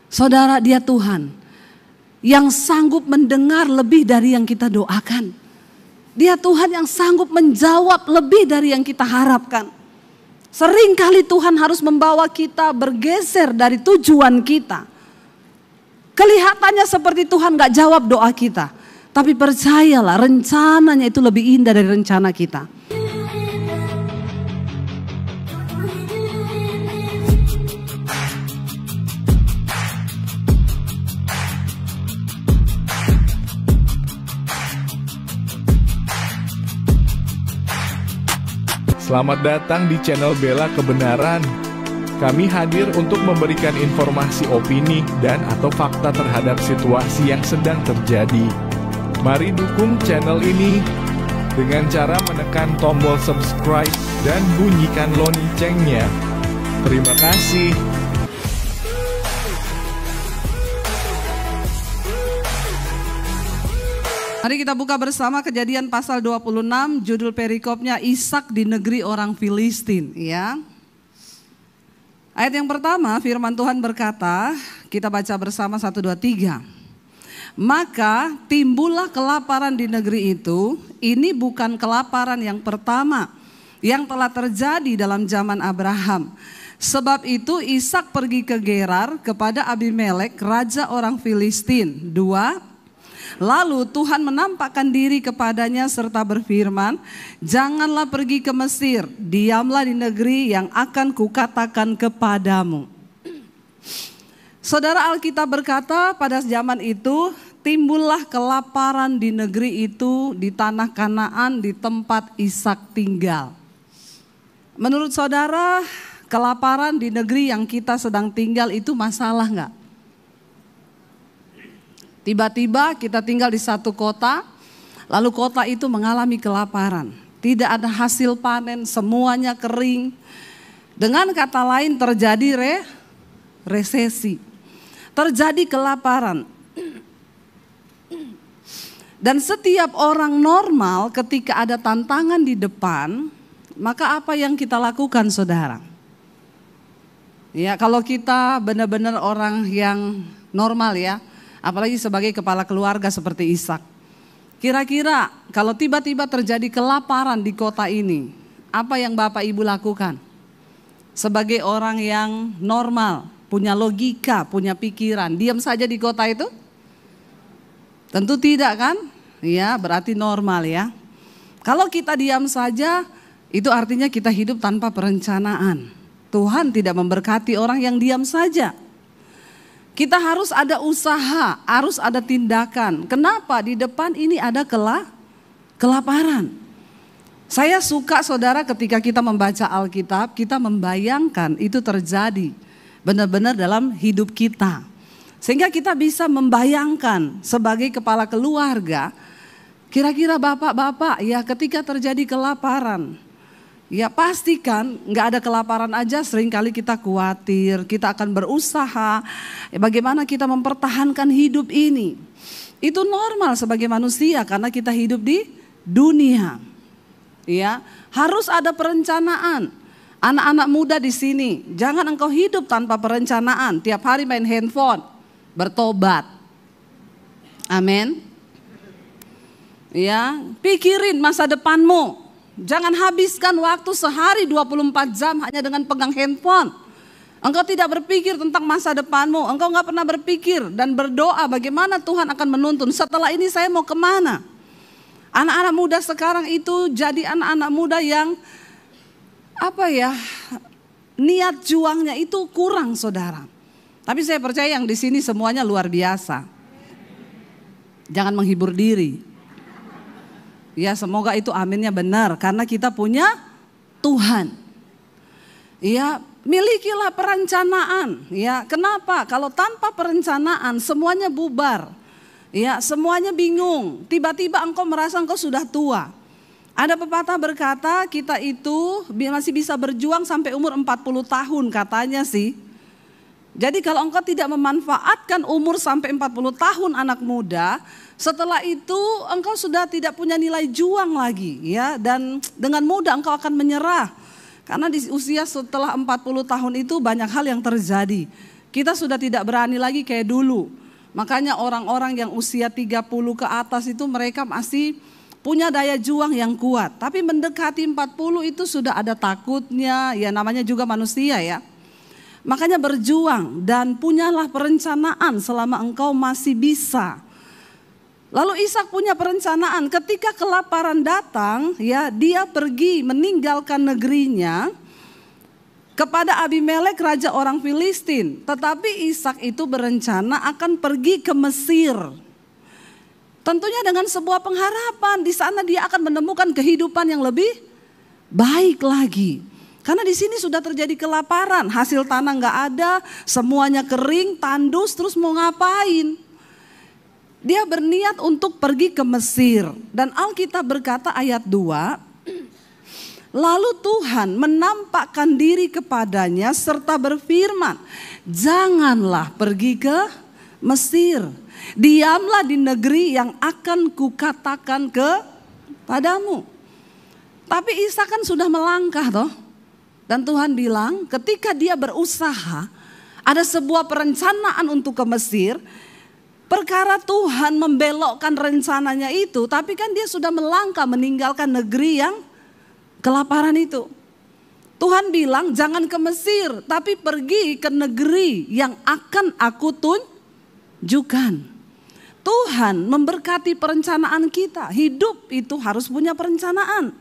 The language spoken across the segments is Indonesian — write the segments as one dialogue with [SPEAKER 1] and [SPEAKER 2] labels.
[SPEAKER 1] Saudara, Dia Tuhan yang sanggup mendengar lebih dari yang kita doakan. Dia Tuhan yang sanggup menjawab lebih dari yang kita harapkan. Seringkali Tuhan harus membawa kita bergeser dari tujuan kita. Kelihatannya seperti Tuhan gak jawab doa kita. Tapi percayalah, rencananya itu lebih indah dari rencana kita.
[SPEAKER 2] Selamat datang di channel Bela Kebenaran. Kami hadir untuk memberikan informasi opini dan atau fakta terhadap situasi yang sedang terjadi. Mari dukung channel ini dengan cara menekan tombol subscribe dan bunyikan loncengnya. Terima kasih.
[SPEAKER 1] Mari kita buka bersama Kejadian pasal 26, judul perikopnya Ishak di negeri orang Filistin, ya. Ayat yang pertama, firman Tuhan berkata, kita baca bersama 1, 2, 3. Maka timbullah kelaparan di negeri itu. Ini bukan kelaparan yang pertama yang telah terjadi dalam zaman Abraham. Sebab itu Ishak pergi ke Gerar kepada Abimelek, raja orang Filistin. 2. Lalu Tuhan menampakkan diri kepadanya serta berfirman, janganlah pergi ke Mesir, diamlah di negeri yang akan kukatakan kepadamu. Saudara, Alkitab berkata pada zaman itu timbullah kelaparan di negeri itu, di tanah Kanaan, di tempat Ishak tinggal. Menurut saudara, kelaparan di negeri yang kita sedang tinggal itu masalah enggak? Tiba-tiba kita tinggal di satu kota, lalu kota itu mengalami kelaparan. Tidak ada hasil panen, semuanya kering. Dengan kata lain terjadi resesi. Terjadi kelaparan. Dan setiap orang normal ketika ada tantangan di depan, maka apa yang kita lakukan, saudara? Ya, kalau kita benar-benar orang yang normal ya, apalagi sebagai kepala keluarga seperti Ishak. Kira-kira kalau tiba-tiba terjadi kelaparan di kota ini, apa yang Bapak Ibu lakukan? Sebagai orang yang normal, punya logika, punya pikiran, diam saja di kota itu? Tentu tidak kan? Ya, berarti normal ya. Kalau kita diam saja, itu artinya kita hidup tanpa perencanaan. Tuhan tidak memberkati orang yang diam saja. Kita harus ada usaha, harus ada tindakan. Kenapa? Di depan ini ada kelaparan. Saya suka, saudara, ketika kita membaca Alkitab, kita membayangkan itu terjadi benar-benar dalam hidup kita. Sehingga kita bisa membayangkan sebagai kepala keluarga, kira-kira bapak-bapak ya ketika terjadi kelaparan, ya pastikan nggak ada kelaparan aja seringkali kita khawatir, kita akan berusaha bagaimana kita mempertahankan hidup ini. Itu normal sebagai manusia karena kita hidup di dunia. Ya, harus ada perencanaan. Anak-anak muda di sini, jangan engkau hidup tanpa perencanaan, tiap hari main handphone, bertobat. Amin. Ya, pikirin masa depanmu. Jangan habiskan waktu sehari 24 jam hanya dengan pegang handphone. Engkau tidak berpikir tentang masa depanmu. Engkau gak pernah berpikir dan berdoa bagaimana Tuhan akan menuntun. Setelah ini saya mau kemana? Anak-anak muda sekarang itu jadi anak-anak muda yang niat juangnya itu kurang, saudara. Tapi saya percaya yang di sini semuanya luar biasa. Jangan menghibur diri. Ya, semoga itu aminnya benar karena kita punya Tuhan. Ya, milikilah perencanaan. Ya, kenapa? Kalau tanpa perencanaan semuanya bubar. Ya, semuanya bingung. Tiba-tiba engkau merasa engkau sudah tua. Ada pepatah berkata kita itu masih bisa berjuang sampai umur 40 tahun katanya sih. Jadi kalau engkau tidak memanfaatkan umur sampai 40 tahun anak muda, setelah itu engkau sudah tidak punya nilai juang lagi ya, dan dengan mudah engkau akan menyerah. Karena di usia setelah 40 tahun itu banyak hal yang terjadi. Kita sudah tidak berani lagi kayak dulu. Makanya orang-orang yang usia 30 ke atas itu mereka masih punya daya juang yang kuat. Tapi mendekati 40 itu sudah ada takutnya, ya namanya juga manusia ya. Makanya berjuang dan punyalah perencanaan selama engkau masih bisa. Lalu Ishak punya perencanaan, ketika kelaparan datang, ya dia pergi meninggalkan negerinya kepada Abimelek raja orang Filistin. Tetapi Ishak itu berencana akan pergi ke Mesir. Tentunya dengan sebuah pengharapan, di sana dia akan menemukan kehidupan yang lebih baik lagi. Karena di sini sudah terjadi kelaparan, hasil tanah nggak ada, semuanya kering, tandus, terus mau ngapain? Dia berniat untuk pergi ke Mesir. Dan Alkitab berkata ayat 2, lalu Tuhan menampakkan diri kepadanya serta berfirman, janganlah pergi ke Mesir. Diamlah di negeri yang akan kukatakan kepadamu. Tapi Ishak kan sudah melangkah toh. Dan Tuhan bilang ketika dia berusaha, ada sebuah perencanaan untuk ke Mesir. Perkara Tuhan membelokkan rencananya itu, tapi kan dia sudah melangkah meninggalkan negeri yang kelaparan itu. Tuhan bilang jangan ke Mesir, tapi pergi ke negeri yang akan aku tunjukkan. Tuhan memberkati perencanaan kita. Hidup itu harus punya perencanaan.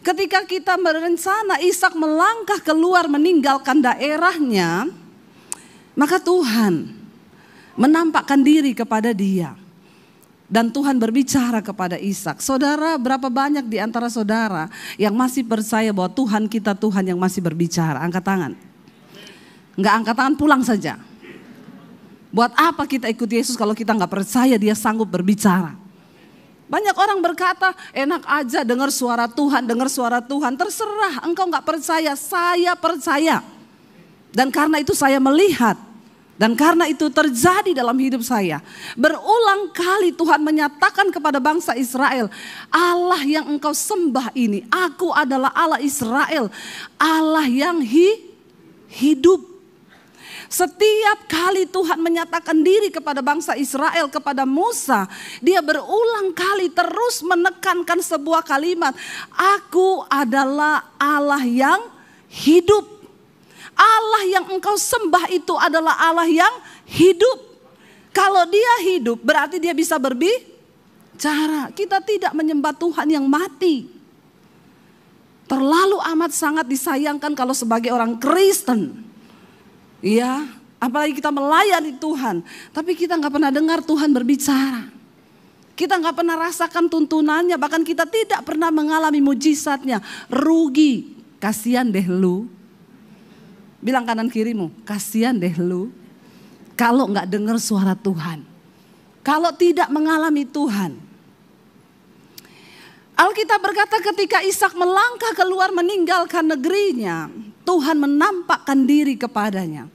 [SPEAKER 1] Ketika kita berencana, Ishak melangkah keluar meninggalkan daerahnya, maka Tuhan menampakkan diri kepada dia. Dan Tuhan berbicara kepada Ishak. Saudara, berapa banyak di antara saudara yang masih percaya bahwa Tuhan kita Tuhan yang masih berbicara? Angkat tangan. Enggak angkat tangan, pulang saja. Buat apa kita ikut Yesus kalau kita enggak percaya dia sanggup berbicara? Banyak orang berkata, enak aja dengar suara Tuhan, dengar suara Tuhan. Terserah, engkau enggak percaya, saya percaya. Dan karena itu saya melihat. Dan karena itu terjadi dalam hidup saya. Berulang kali Tuhan menyatakan kepada bangsa Israel, Allah yang engkau sembah ini, aku adalah Allah Israel, Allah yang hidup. Setiap kali Tuhan menyatakan diri kepada bangsa Israel, kepada Musa, dia berulang kali terus menekankan sebuah kalimat, aku adalah Allah yang hidup. Allah yang engkau sembah itu adalah Allah yang hidup. Kalau dia hidup berarti dia bisa berbicara. Kita tidak menyembah Tuhan yang mati. Terlalu amat sangat disayangkan kalau sebagai orang Kristen, ya, apalagi kita melayani Tuhan, tapi kita nggak pernah dengar Tuhan berbicara. Kita nggak pernah rasakan tuntunannya, bahkan kita tidak pernah mengalami mujizatnya. Rugi, kasihan deh lu. Bilang kanan kirimu, kasihan deh lu kalau nggak dengar suara Tuhan. Kalau tidak mengalami Tuhan. Alkitab berkata ketika Ishak melangkah keluar meninggalkan negerinya, Tuhan menampakkan diri kepadanya.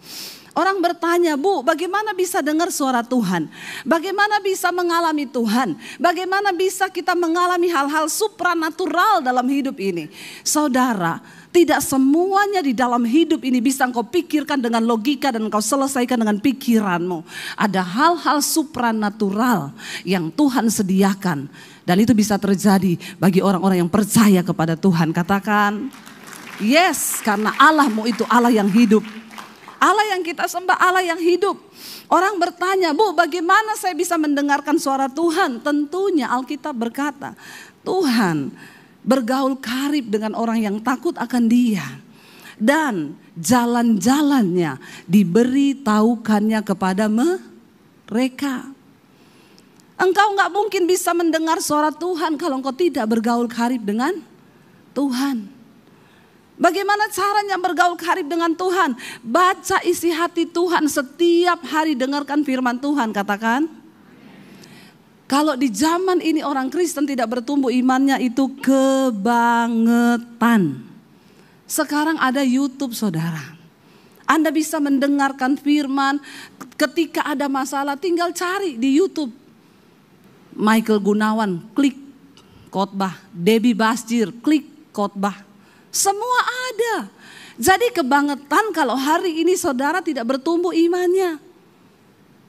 [SPEAKER 1] Orang bertanya, Bu, bagaimana bisa dengar suara Tuhan? Bagaimana bisa mengalami Tuhan? Bagaimana bisa kita mengalami hal-hal supranatural dalam hidup ini? Saudara, tidak semuanya di dalam hidup ini bisa engkau pikirkan dengan logika dan engkau selesaikan dengan pikiranmu. Ada hal-hal supranatural yang Tuhan sediakan. Dan itu bisa terjadi bagi orang-orang yang percaya kepada Tuhan. Katakan, yes, karena Allahmu itu Allah yang hidup. Allah yang kita sembah, Allah yang hidup. Orang bertanya, Bu, bagaimana saya bisa mendengarkan suara Tuhan? Tentunya Alkitab berkata, Tuhan bergaul karib dengan orang yang takut akan Dia. Dan jalan-jalannya diberitahukannya kepada mereka. Engkau gak mungkin bisa mendengar suara Tuhan kalau engkau tidak bergaul karib dengan Tuhan. Bagaimana caranya bergaul karib dengan Tuhan? Baca isi hati Tuhan setiap hari, dengarkan firman Tuhan, katakan. Kalau di zaman ini orang Kristen tidak bertumbuh imannya itu kebangetan. Sekarang ada YouTube, saudara. Anda bisa mendengarkan firman, ketika ada masalah tinggal cari di YouTube. Michael Gunawan, klik khotbah. Debbie Basjir, klik khotbah. Semua ada. Jadi kebangetan kalau hari ini saudara tidak bertumbuh imannya.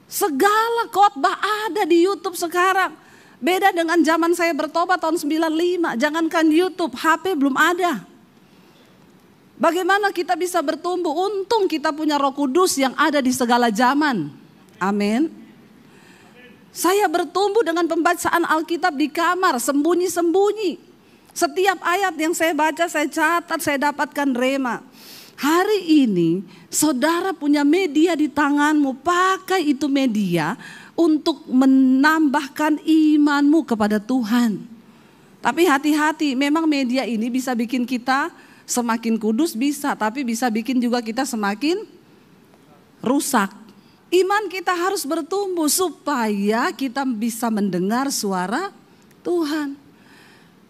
[SPEAKER 1] Segala khotbah ada di YouTube sekarang. Beda dengan zaman saya bertobat tahun 95. Jangankan YouTube, HP belum ada. Bagaimana kita bisa bertumbuh? Untung kita punya Roh Kudus yang ada di segala zaman. Amin. Saya bertumbuh dengan pembacaan Alkitab di kamar, sembunyi-sembunyi. Setiap ayat yang saya baca, saya catat, saya dapatkan rema. Hari ini saudara punya media di tanganmu, pakai itu media untuk menambahkan imanmu kepada Tuhan. Tapi hati-hati, memang media ini bisa bikin kita semakin kudus bisa, tapi bisa bikin juga kita semakin rusak. Iman kita harus bertumbuh supaya kita bisa mendengar suara Tuhan.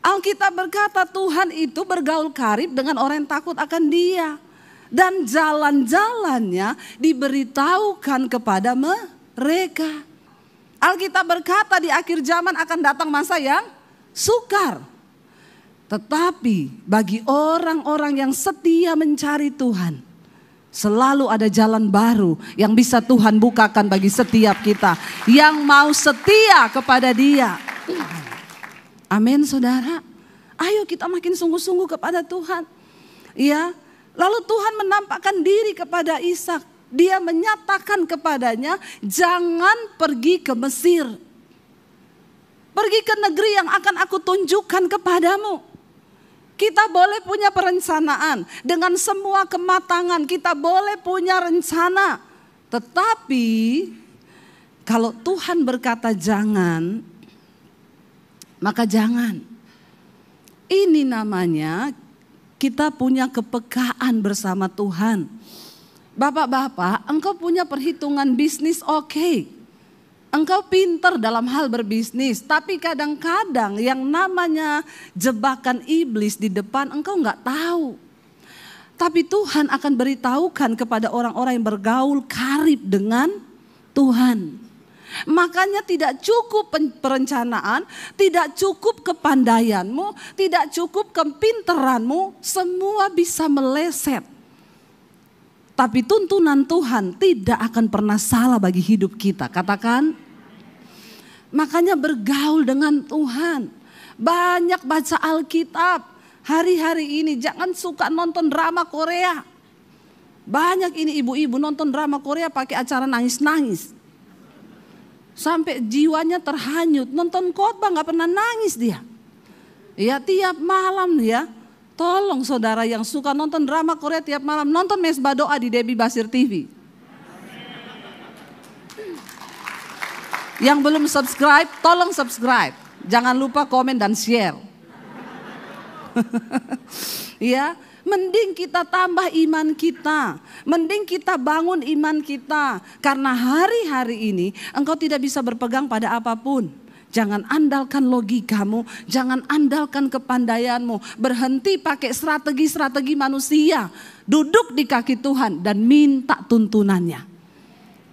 [SPEAKER 1] Alkitab berkata Tuhan itu bergaul karib dengan orang yang takut akan Dia. Dan jalan-jalannya diberitahukan kepada mereka. Alkitab berkata di akhir zaman akan datang masa yang sukar. Tetapi bagi orang-orang yang setia mencari Tuhan, selalu ada jalan baru yang bisa Tuhan bukakan bagi setiap kita yang mau setia kepada Dia. Amin saudara. Ayo kita makin sungguh-sungguh kepada Tuhan. Ya, lalu Tuhan menampakkan diri kepada Ishak. Dia menyatakan kepadanya, jangan pergi ke Mesir. Pergi ke negeri yang akan aku tunjukkan kepadamu. Kita boleh punya perencanaan dengan semua kematangan, kita boleh punya rencana. Tetapi kalau Tuhan berkata jangan, maka jangan. Ini namanya kita punya kepekaan bersama Tuhan. Bapak-bapak, engkau punya perhitungan bisnis oke. Engkau pintar dalam hal berbisnis, tapi kadang-kadang yang namanya jebakan iblis di depan engkau nggak tahu. Tapi Tuhan akan beritahukan kepada orang-orang yang bergaul karib dengan Tuhan. Makanya tidak cukup perencanaan, tidak cukup kepandaianmu, tidak cukup kepintaranmu, semua bisa meleset. Tapi tuntunan Tuhan tidak akan pernah salah bagi hidup kita. Katakan, makanya bergaul dengan Tuhan. Banyak baca Alkitab. Hari-hari ini jangan suka nonton drama Korea. Banyak ini ibu-ibu nonton drama Korea pakai acara nangis-nangis. Sampai jiwanya terhanyut. Nonton khotbah gak pernah nangis dia. Ya tiap malam ya. Tolong saudara yang suka nonton drama Korea tiap malam, nonton Mesbah Doa di Debbie Basir TV. Yang belum subscribe, tolong subscribe. Jangan lupa komen dan share. Ya, mending kita tambah iman kita. Mending kita bangun iman kita. Karena hari-hari ini engkau tidak bisa berpegang pada apapun. Jangan andalkan logikamu, jangan andalkan kepandaianmu. Berhenti pakai strategi-strategi manusia. Duduk di kaki Tuhan dan minta tuntunannya.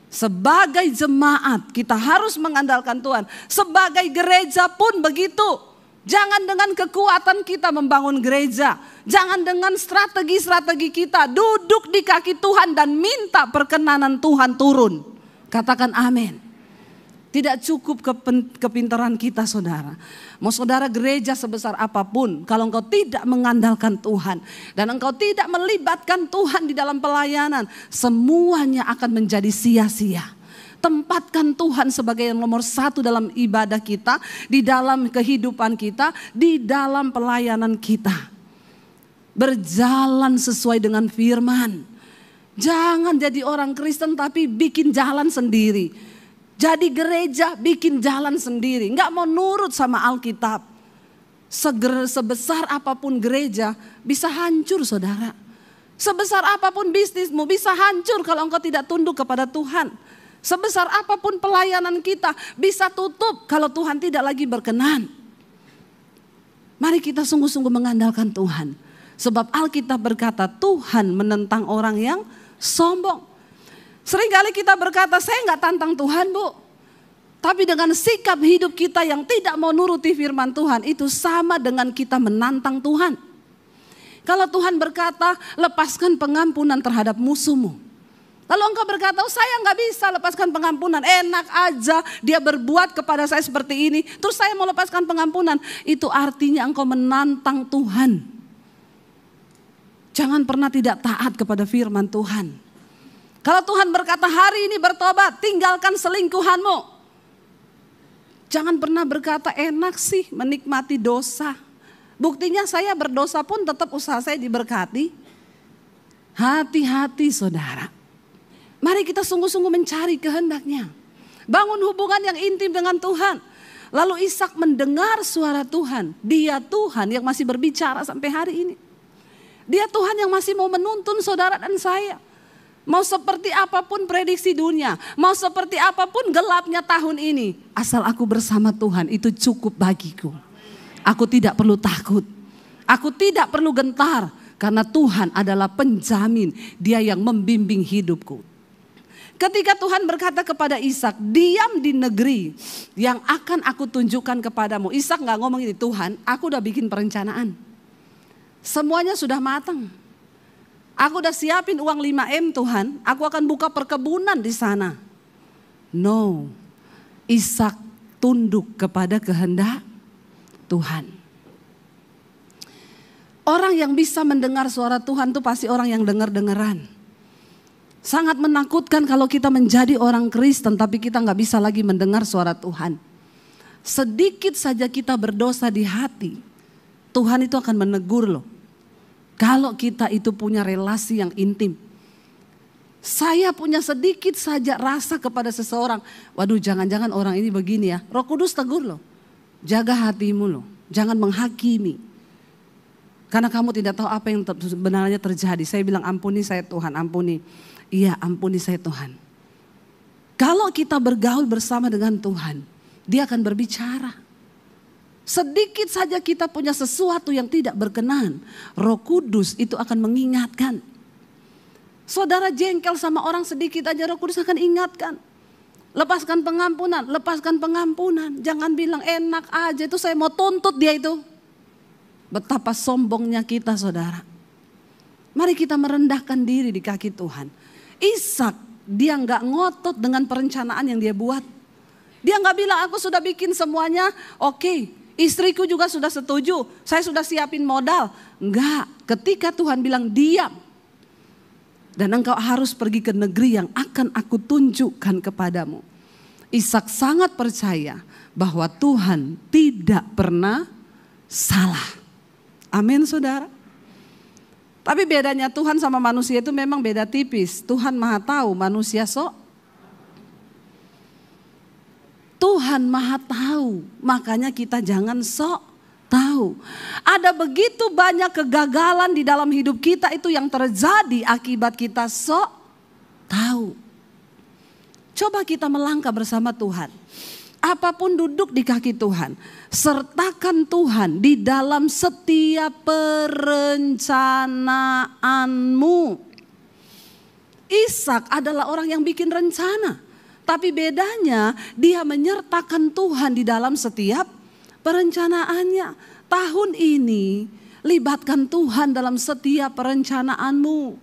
[SPEAKER 1] Sebagai jemaat kita harus mengandalkan Tuhan. Sebagai gereja pun begitu. Jangan dengan kekuatan kita membangun gereja. Jangan dengan strategi-strategi kita. Duduk di kaki Tuhan dan minta perkenanan Tuhan turun. Katakan amin. Tidak cukup kepintaran kita saudara. Mau saudara gereja sebesar apapun, kalau engkau tidak mengandalkan Tuhan dan engkau tidak melibatkan Tuhan di dalam pelayanan, semuanya akan menjadi sia-sia. Tempatkan Tuhan sebagai yang nomor satu dalam ibadah kita, di dalam kehidupan kita, di dalam pelayanan kita. Berjalan sesuai dengan firman. Jangan jadi orang Kristen tapi bikin jalan sendiri. Jadi gereja bikin jalan sendiri, nggak mau nurut sama Alkitab. Sebesar apapun gereja bisa hancur saudara. Sebesar apapun bisnismu bisa hancur kalau engkau tidak tunduk kepada Tuhan. Sebesar apapun pelayanan kita bisa tutup kalau Tuhan tidak lagi berkenan. Mari kita sungguh-sungguh mengandalkan Tuhan. Sebab Alkitab berkata Tuhan menentang orang yang sombong. Seringkali kita berkata, saya nggak tantang Tuhan Bu. Tapi dengan sikap hidup kita yang tidak mau nuruti firman Tuhan, itu sama dengan kita menantang Tuhan. Kalau Tuhan berkata, lepaskan pengampunan terhadap musuhmu. Lalu engkau berkata, oh saya nggak bisa lepaskan pengampunan. Enak aja dia berbuat kepada saya seperti ini, terus saya mau lepaskan pengampunan. Itu artinya engkau menantang Tuhan. Jangan pernah tidak taat kepada firman Tuhan. Kalau Tuhan berkata hari ini bertobat, tinggalkan selingkuhanmu. Jangan pernah berkata enak sih menikmati dosa. Buktinya saya berdosa pun tetap usaha saya diberkati. Hati-hati saudara. Mari kita sungguh-sungguh mencari kehendaknya. Bangun hubungan yang intim dengan Tuhan. Lalu Ishak mendengar suara Tuhan. Dia Tuhan yang masih berbicara sampai hari ini. Dia Tuhan yang masih mau menuntun saudara dan saya. Mau seperti apapun prediksi dunia. Mau seperti apapun gelapnya tahun ini. Asal aku bersama Tuhan itu cukup bagiku. Aku tidak perlu takut. Aku tidak perlu gentar. Karena Tuhan adalah penjamin. Dia yang membimbing hidupku. Ketika Tuhan berkata kepada Ishak, diam di negeri yang akan aku tunjukkan kepadamu. Ishak gak ngomong ini, Tuhan aku udah bikin perencanaan. Semuanya sudah matang. Aku udah siapin uang 5M Tuhan. Aku akan buka perkebunan di sana. No. Ishak tunduk kepada kehendak Tuhan. Orang yang bisa mendengar suara Tuhan itu pasti orang yang dengar-dengaran. Sangat menakutkan kalau kita menjadi orang Kristen tapi kita gak bisa lagi mendengar suara Tuhan. Sedikit saja kita berdosa di hati, Tuhan itu akan menegur loh. Kalau kita itu punya relasi yang intim. Saya punya sedikit saja rasa kepada seseorang. Waduh jangan-jangan orang ini begini ya. Roh Kudus tegur loh. Jaga hatimu loh, jangan menghakimi. Karena kamu tidak tahu apa yang sebenarnya terjadi. Saya bilang ampuni saya Tuhan, ampuni. Iya ampuni saya Tuhan. Kalau kita bergaul bersama dengan Tuhan, Dia akan berbicara. Sedikit saja kita punya sesuatu yang tidak berkenan, Roh Kudus itu akan mengingatkan. Saudara jengkel sama orang sedikit aja, Roh Kudus akan ingatkan. Lepaskan pengampunan, lepaskan pengampunan. Jangan bilang enak aja, itu saya mau tuntut dia itu. Betapa sombongnya kita saudara. Mari kita merendahkan diri di kaki Tuhan. Ishak dia gak ngotot dengan perencanaan yang dia buat. Dia gak bilang aku sudah bikin semuanya oke. Istriku juga sudah setuju, saya sudah siapin modal. Enggak, ketika Tuhan bilang diam. Dan engkau harus pergi ke negeri yang akan aku tunjukkan kepadamu. Ishak sangat percaya bahwa Tuhan tidak pernah salah. Amin saudara. Tapi bedanya Tuhan sama manusia itu memang beda tipis. Tuhan maha tahu, manusia Tuhan maha tahu, makanya kita jangan sok tahu. Ada begitu banyak kegagalan di dalam hidup kita itu yang terjadi akibat kita sok tahu. Coba kita melangkah bersama Tuhan. Apapun duduk di kaki Tuhan, sertakan Tuhan di dalam setiap perencanaanmu. Ishak adalah orang yang bikin rencana, tapi bedanya dia menyertakan Tuhan di dalam setiap perencanaannya. Tahun ini libatkan Tuhan dalam setiap perencanaanmu.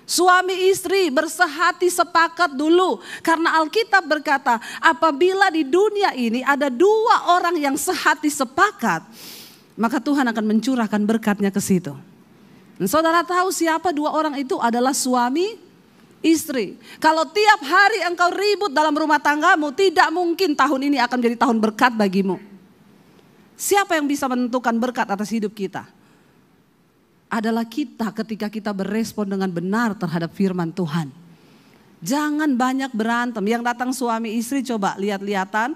[SPEAKER 1] Suami istri bersehati sepakat dulu. Karena Alkitab berkata apabila di dunia ini ada dua orang yang sehati sepakat, maka Tuhan akan mencurahkan berkatnya ke situ. Dan saudara tahu siapa dua orang itu? Adalah suami istri. Kalau tiap hari engkau ribut dalam rumah tanggamu, tidak mungkin tahun ini akan menjadi tahun berkat bagimu. Siapa yang bisa menentukan berkat atas hidup kita? Adalah kita ketika kita berespon dengan benar terhadap firman Tuhan. Jangan banyak berantem. Yang datang suami istri coba lihat-lihatan.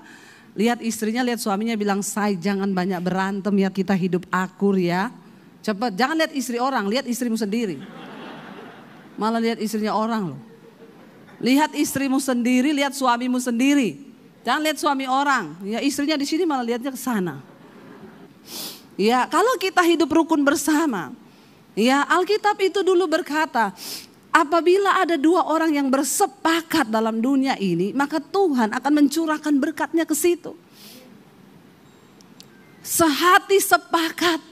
[SPEAKER 1] Lihat istrinya, lihat suaminya bilang, say jangan banyak berantem ya, kita hidup akur ya. Cepat, jangan lihat istri orang, lihat istrimu sendiri. Malah lihat istrinya orang loh. Lihat istrimu sendiri, lihat suamimu sendiri. Jangan lihat suami orang. Ya istrinya di sini malah lihatnya ke sana. Ya kalau kita hidup rukun bersama. Ya Alkitab itu dulu berkata, apabila ada dua orang yang bersepakat dalam dunia ini, maka Tuhan akan mencurahkan berkatnya ke situ. Sehati sepakat.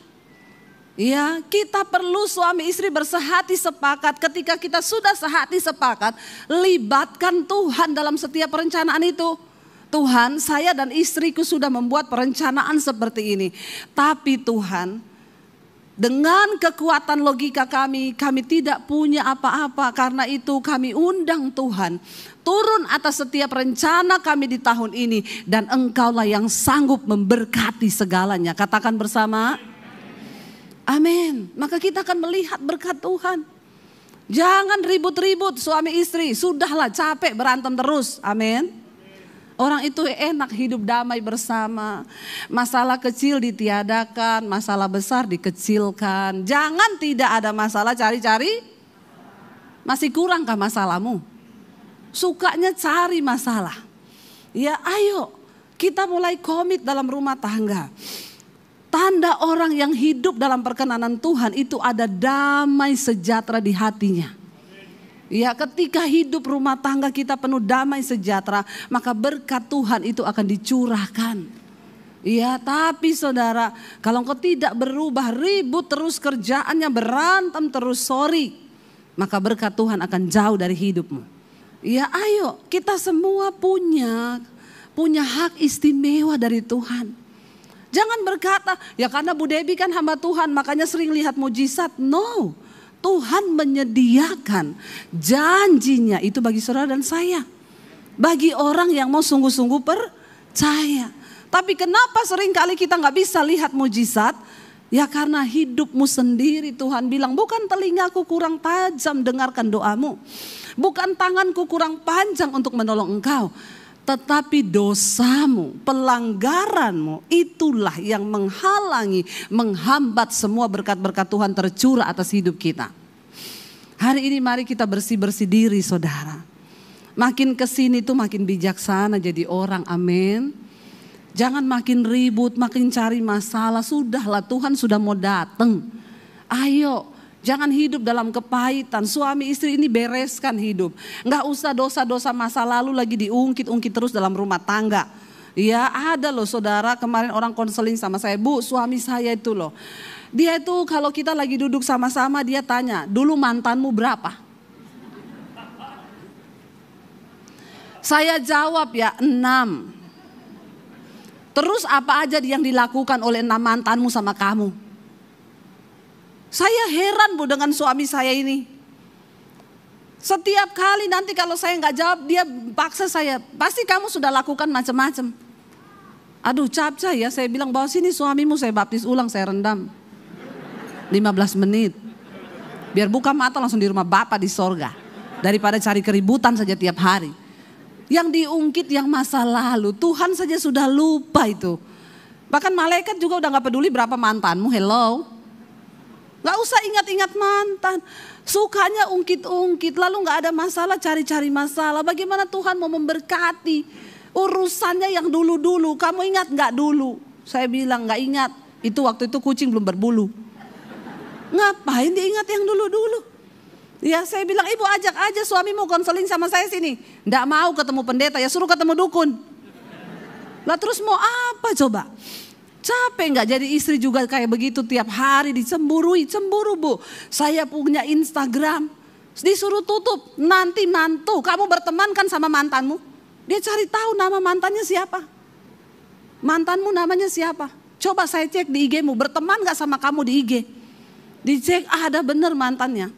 [SPEAKER 1] Ya, kita perlu suami istri bersehati sepakat. Ketika kita sudah sehati sepakat, libatkan Tuhan dalam setiap perencanaan itu. Tuhan, saya dan istriku sudah membuat perencanaan seperti ini. Tapi Tuhan, dengan kekuatan logika kami tidak punya apa-apa. Karena itu kami undang Tuhan turun atas setiap rencana kami di tahun ini. Dan Engkaulah yang sanggup memberkati segalanya. Katakan bersama. Amin. Maka kita akan melihat berkat Tuhan. Jangan ribut-ribut suami istri. Sudahlah capek berantem terus. Amin. Orang itu enak hidup damai bersama. Masalah kecil ditiadakan. Masalah besar dikecilkan. Jangan tidak ada masalah cari-cari. Masih kurangkah masalahmu? Sukanya cari masalah. Ya ayo kita mulai komit dalam rumah tangga. Tanda orang yang hidup dalam perkenanan Tuhan itu ada damai sejahtera di hatinya. Ya, ketika hidup rumah tangga kita penuh damai sejahtera, maka berkat Tuhan itu akan dicurahkan. Ya, tapi saudara, kalau engkau tidak berubah, ribut terus kerjaannya, berantem terus, maka berkat Tuhan akan jauh dari hidupmu. Ya, ayo kita semua punya hak istimewa dari Tuhan. Jangan berkata, ya karena Bu Debbie kan hamba Tuhan makanya sering lihat mujizat. No, Tuhan menyediakan janjinya itu bagi saudara dan saya. Bagi orang yang mau sungguh-sungguh percaya. Tapi kenapa sering kali kita gak bisa lihat mujizat? Ya karena hidupmu sendiri. Tuhan bilang, bukan telingaku kurang tajam dengarkan doamu. Bukan tanganku kurang panjang untuk menolong engkau. Tetapi dosamu, pelanggaranmu itulah yang menghalangi, menghambat semua berkat-berkat Tuhan tercurah atas hidup kita. Hari ini mari kita bersih-bersih diri saudara. Makin kesini tuh makin bijaksana jadi orang, amin. Jangan makin ribut, makin cari masalah, sudahlah Tuhan sudah mau datang. Ayo. Jangan hidup dalam kepahitan. Suami istri ini bereskan hidup. Nggak usah dosa-dosa masa lalu lagi diungkit-ungkit terus dalam rumah tangga. Ya ada loh saudara, kemarin orang konseling sama saya, Bu suami saya itu loh. Dia itu kalau kita lagi duduk sama-sama dia tanya, dulu mantanmu berapa? Saya jawab ya 6. Terus apa aja yang dilakukan oleh 6 mantanmu sama kamu? Saya heran Bu dengan suami saya ini. Setiap kali nanti kalau saya nggak jawab dia paksa saya. Pasti kamu sudah lakukan macam-macam. Aduh capca ya, saya bilang bawa sini suamimu saya baptis ulang, saya rendam 15 menit. Biar buka mata langsung di rumah Bapa di sorga. Daripada cari keributan saja tiap hari. Yang diungkit yang masa lalu, Tuhan saja sudah lupa itu. Bahkan malaikat juga udah gak peduli berapa mantanmu, hello. Gak usah ingat-ingat mantan. Sukanya ungkit-ungkit. Lalu gak ada masalah cari-cari masalah. Bagaimana Tuhan mau memberkati urusannya yang dulu-dulu. Kamu ingat gak dulu? Saya bilang gak ingat. Itu waktu itu kucing belum berbulu. Ngapain diingat yang dulu-dulu? Ya saya bilang ibu ajak aja suamimu konseling sama saya sini. Gak mau ketemu pendeta ya suruh ketemu dukun. Lah terus mau apa coba? Capek nggak jadi istri juga kayak begitu tiap hari dicemburui, cemburu Bu. Saya punya Instagram, disuruh tutup. Nanti mantu, kamu berteman kan sama mantanmu? Dia cari tahu nama mantannya siapa. Mantanmu namanya siapa? Coba saya cek di IG-mu, berteman nggak sama kamu di IG? Dicek ada bener mantannya.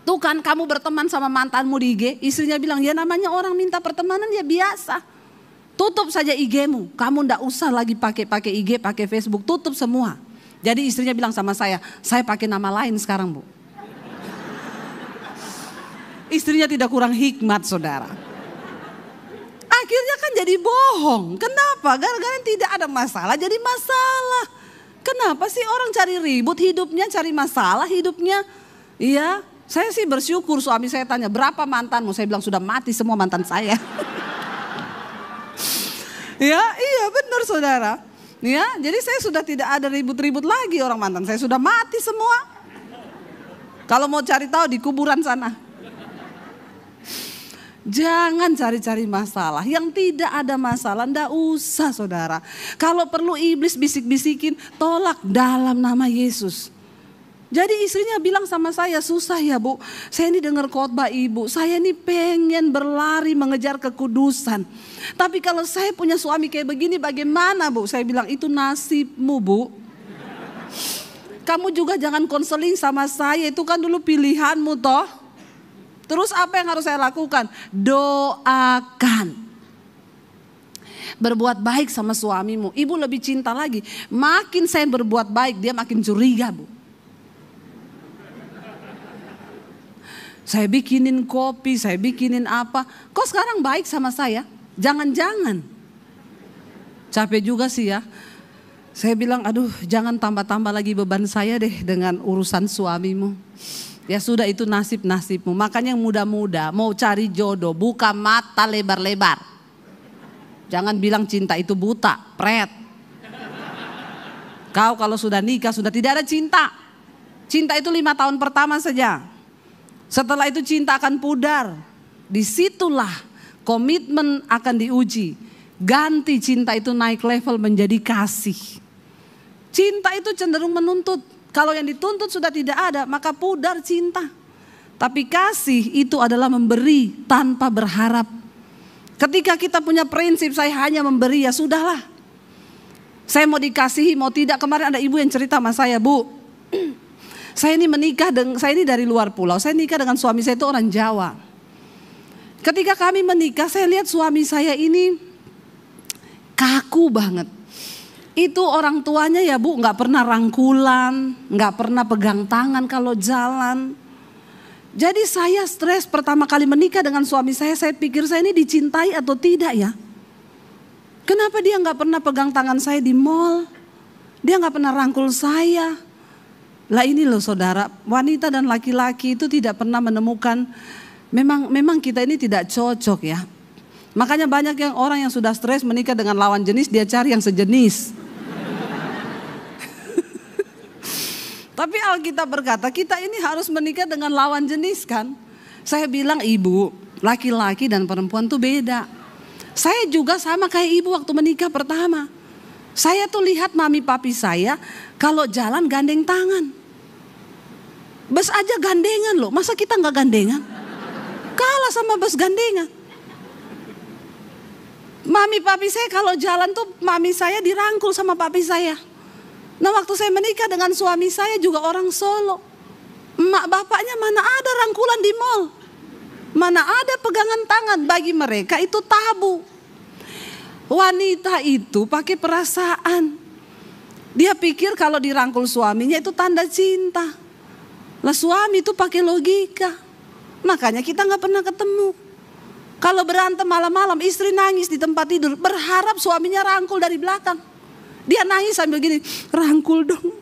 [SPEAKER 1] Tuh kan kamu berteman sama mantanmu di IG, istrinya bilang ya namanya orang minta pertemanan ya biasa. Tutup saja IG-mu, kamu ndak usah lagi pakai IG, pakai Facebook, tutup semua. Jadi istrinya bilang sama saya pakai nama lain sekarang Bu. Istrinya tidak kurang hikmat saudara. Akhirnya kan jadi bohong. Kenapa? Gara-gara tidak ada masalah jadi masalah. Kenapa sih orang cari ribut hidupnya, cari masalah hidupnya? Iya, saya sih bersyukur suami saya tanya berapa mantanmu? Saya bilang sudah mati semua mantan saya. Ya, iya benar saudara. Ya, jadi saya sudah tidak ada ribut-ribut lagi orang mantan saya sudah mati semua. Kalau mau cari tahu di kuburan sana. Jangan cari-cari masalah. Yang tidak ada masalah, ndak usah saudara. Kalau perlu iblis bisik-bisikin, tolak dalam nama Yesus. Jadi istrinya bilang sama saya, susah ya Bu, saya ini dengar khotbah ibu, saya ini pengen berlari mengejar kekudusan. Tapi kalau saya punya suami kayak begini bagaimana Bu? Saya bilang itu nasibmu Bu. Kamu juga jangan konseling sama saya, itu kan dulu pilihanmu toh. Terus apa yang harus saya lakukan? Doakan. Berbuat baik sama suamimu. Ibu lebih cinta lagi. Makin saya berbuat baik, dia makin curiga Bu. Saya bikinin kopi, saya bikinin apa. Kok sekarang baik sama saya? Jangan-jangan. Capek juga sih ya. Saya bilang aduh jangan tambah-tambah lagi beban saya deh dengan urusan suamimu. Ya sudah itu nasib-nasibmu. Makanya yang muda-muda mau cari jodoh buka mata lebar-lebar. Jangan bilang cinta itu buta, pret. Kau kalau sudah nikah sudah tidak ada cinta. Cinta itu 5 tahun pertama saja. Setelah itu cinta akan pudar. Disitulah komitmen akan diuji. Ganti cinta itu naik level menjadi kasih. Cinta itu cenderung menuntut. Kalau yang dituntut sudah tidak ada, maka pudar cinta. Tapi kasih itu adalah memberi tanpa berharap. Ketika kita punya prinsip saya hanya memberi, ya sudahlah. Saya mau dikasihi mau tidak. Kemarin ada ibu yang cerita sama saya, Bu. Saya ini menikah saya ini dari luar pulau. Saya nikah dengan suami saya itu orang Jawa. Ketika kami menikah, saya lihat suami saya ini kaku banget. Itu orang tuanya ya Bu, nggak pernah rangkulan, nggak pernah pegang tangan kalau jalan. Jadi saya stres pertama kali menikah dengan suami saya pikir saya ini dicintai atau tidak ya. Kenapa dia nggak pernah pegang tangan saya di mall? Dia nggak pernah rangkul saya. Lah ini loh saudara, wanita dan laki-laki itu tidak pernah menemukan, memang kita ini tidak cocok ya. Makanya banyak yang orang yang sudah stres menikah dengan lawan jenis, dia cari yang sejenis. Tapi Alkitab berkata kita ini harus menikah dengan lawan jenis kan. Saya bilang ibu, laki-laki dan perempuan tuh beda. Saya juga sama kayak ibu waktu menikah pertama. Saya tuh lihat mami papi saya kalau jalan gandeng tangan. Bus aja gandengan loh, masa kita gak gandengan? Kalah sama bus gandengan. Mami papi saya kalau jalan tuh mami saya dirangkul sama papi saya. Nah waktu saya menikah dengan suami saya juga orang Solo. Emak bapaknya mana ada rangkulan di mall. Mana ada pegangan tangan, bagi mereka itu tabu. Wanita itu pakai perasaan. Dia pikir kalau dirangkul suaminya itu tanda cinta. Lah suami itu pakai logika. Makanya kita gak pernah ketemu. Kalau berantem malam-malam istri nangis di tempat tidur, berharap suaminya rangkul dari belakang. Dia nangis sambil gini, rangkul dong.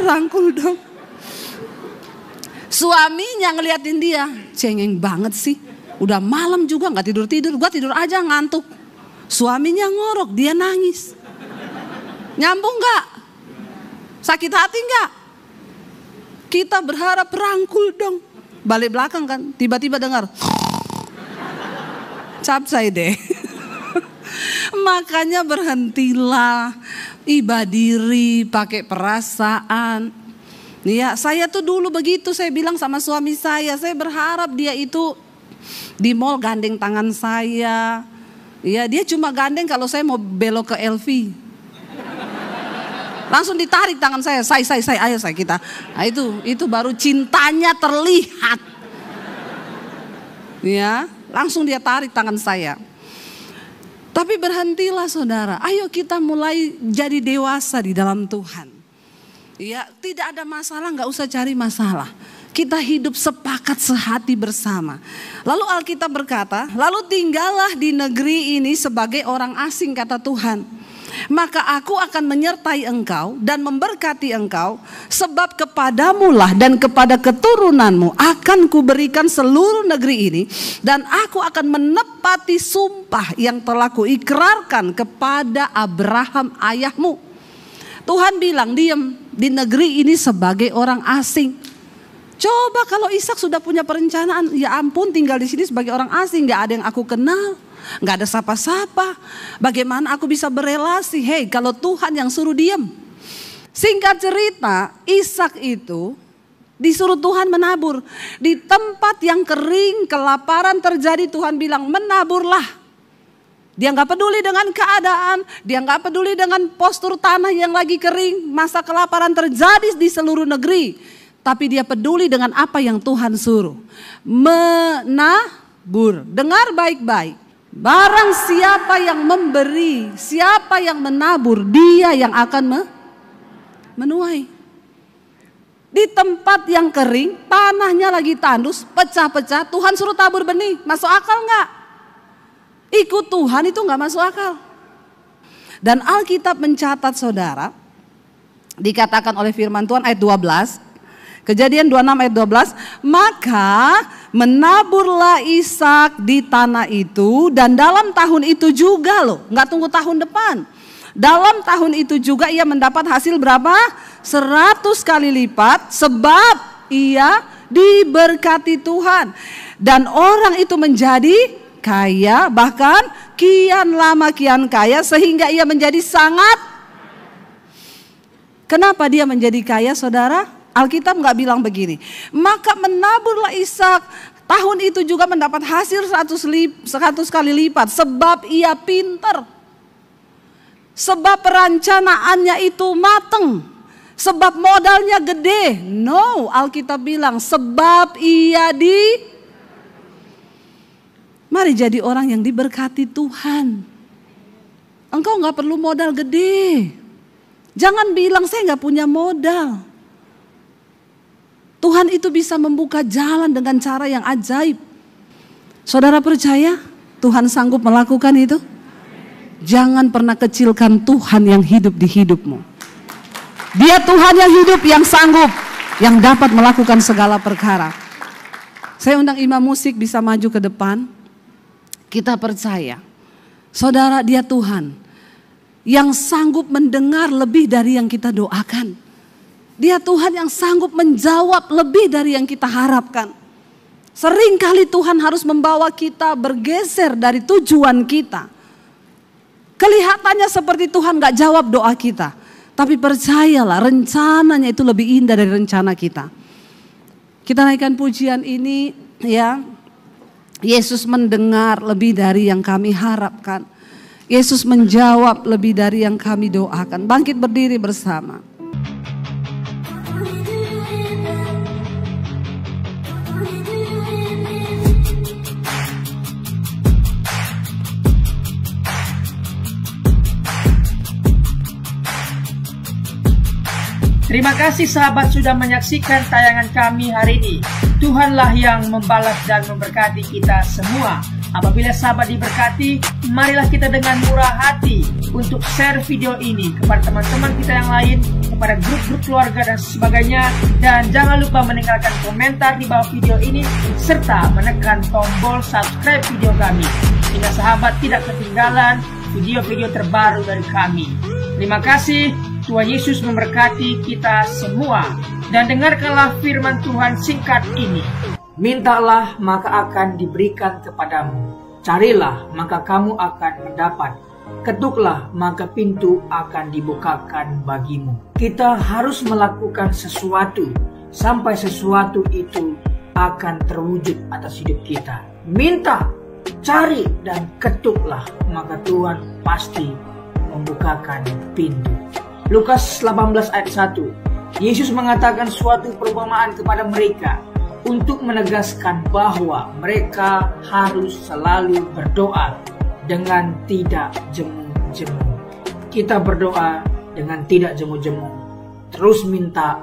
[SPEAKER 1] Rangkul dong. Suaminya ngeliatin dia, cengeng banget sih. Udah malam juga gak tidur-tidur, gua tidur aja ngantuk. Suaminya ngorok, dia nangis. Nyambung gak? Sakit hati gak? Kita berharap rangkul dong. Balik belakang kan, tiba-tiba dengar. Capsai deh. Makanya berhentilah, iba diri, pakai perasaan. Ya, saya tuh dulu begitu, saya bilang sama suami saya berharap dia itu di mall gandeng tangan saya. Ya, dia cuma gandeng kalau saya mau belok ke LV. Langsung ditarik tangan saya, ayo saya kita. Nah, itu baru cintanya terlihat. Ya, langsung dia tarik tangan saya. Tapi berhentilah saudara, ayo kita mulai jadi dewasa di dalam Tuhan. Ya, tidak ada masalah, gak usah cari masalah. Kita hidup sepakat sehati bersama. Lalu Alkitab berkata, lalu tinggallah di negeri ini sebagai orang asing kata Tuhan. Maka aku akan menyertai engkau dan memberkati engkau, sebab kepadamulah dan kepada keturunanmu akan kuberikan seluruh negeri ini, dan aku akan menepati sumpah yang telah kuikrarkan kepada Abraham ayahmu. Tuhan bilang diam di negeri ini sebagai orang asing. Coba kalau Ishak sudah punya perencanaan, ya ampun tinggal di sini sebagai orang asing, gak ada yang aku kenal, gak ada sapa-sapa. Bagaimana aku bisa berelasi? Hei, kalau Tuhan yang suruh diam. Singkat cerita, Ishak itu disuruh Tuhan menabur. Di tempat yang kering, kelaparan terjadi, Tuhan bilang menaburlah. Dia gak peduli dengan keadaan, dia gak peduli dengan postur tanah yang lagi kering. Masa kelaparan terjadi di seluruh negeri. Tapi dia peduli dengan apa yang Tuhan suruh. Menabur. Dengar baik-baik. Barang siapa yang memberi, siapa yang menabur, dia yang akan menuai. Di tempat yang kering, tanahnya lagi tandus, pecah-pecah, Tuhan suruh tabur benih. Masuk akal nggak? Ikut Tuhan itu nggak masuk akal. Dan Alkitab mencatat saudara, dikatakan oleh firman Tuhan ayat 12, Kejadian 26 ayat 12, maka menaburlah Ishak di tanah itu, dan dalam tahun itu juga loh, nggak tunggu tahun depan. Dalam tahun itu juga ia mendapat hasil berapa? 100 kali lipat, sebab ia diberkati Tuhan. Dan orang itu menjadi kaya, bahkan kian lama kian kaya, sehingga ia menjadi sangat. Kenapa dia menjadi kaya saudara? Alkitab nggak bilang begini, maka menaburlah Ishak, tahun itu juga mendapat hasil 100 kali lipat, sebab ia pintar, sebab perencanaannya itu mateng, sebab modalnya gede. No, Alkitab bilang sebab ia Mari jadi orang yang diberkati Tuhan. Engkau nggak perlu modal gede. Jangan bilang saya nggak punya modal. Tuhan itu bisa membuka jalan dengan cara yang ajaib. Saudara percaya Tuhan sanggup melakukan itu? Jangan pernah kecilkan Tuhan yang hidup di hidupmu. Dia Tuhan yang hidup, yang sanggup, yang dapat melakukan segala perkara. Saya undang imam musik bisa maju ke depan. Kita percaya, saudara, dia Tuhan yang sanggup mendengar lebih dari yang kita doakan. Dia Tuhan yang sanggup menjawab lebih dari yang kita harapkan. Seringkali Tuhan harus membawa kita bergeser dari tujuan kita. Kelihatannya seperti Tuhan gak jawab doa kita. Tapi percayalah, rencananya itu lebih indah dari rencana kita. Kita naikkan pujian ini ya. Yesus mendengar lebih dari yang kami harapkan. Yesus menjawab lebih dari yang kami doakan. Bangkit berdiri bersama.
[SPEAKER 3] Terima kasih sahabat sudah menyaksikan tayangan kami hari ini. Tuhanlah yang membalas dan memberkati kita semua. Apabila sahabat diberkati, marilah kita dengan murah hati untuk share video ini kepada teman-teman kita yang lain, kepada grup-grup keluarga dan sebagainya. Dan jangan lupa meninggalkan komentar di bawah video ini, serta menekan tombol subscribe video kami, sehingga sahabat tidak ketinggalan video-video terbaru dari kami. Terima kasih. Tuhan Yesus memberkati kita semua. Dan dengarkanlah firman Tuhan singkat ini. Mintalah maka akan diberikan kepadamu. Carilah maka kamu akan mendapat. Ketuklah maka pintu akan dibukakan bagimu. Kita harus melakukan sesuatu sampai sesuatu itu akan terwujud atas hidup kita. Minta, cari dan ketuklah, maka Tuhan pasti membukakan pintu. Lukas 18 ayat 1. Yesus mengatakan suatu perumpamaan kepada mereka untuk menegaskan bahwa mereka harus selalu berdoa dengan tidak jemu-jemu. Kita berdoa dengan tidak jemu-jemu. Terus minta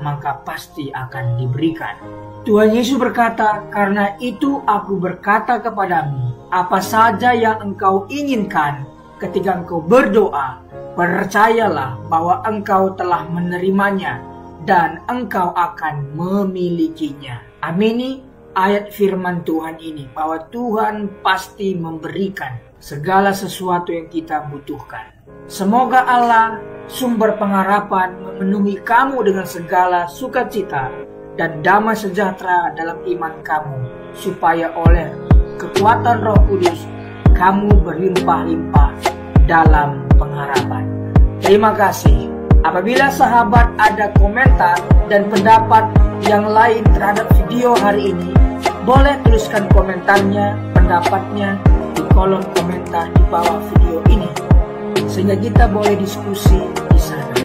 [SPEAKER 3] maka pasti akan diberikan. Tuhan Yesus berkata, karena itu aku berkata kepadamu, apa saja yang engkau inginkan ketika engkau berdoa, percayalah bahwa engkau telah menerimanya dan engkau akan memilikinya. Amini ayat firman Tuhan ini, bahwa Tuhan pasti memberikan segala sesuatu yang kita butuhkan. Semoga Allah, sumber pengharapan, memenuhi kamu dengan segala sukacita dan damai sejahtera dalam iman kamu, supaya oleh kekuatan Roh Kudus kamu berlimpah-limpah dalam pengharapan. Terima kasih. Apabila sahabat ada komentar dan pendapat yang lain terhadap video hari ini, boleh tuliskan komentarnya, pendapatnya di kolom komentar di bawah video ini, sehingga kita boleh diskusi di sana.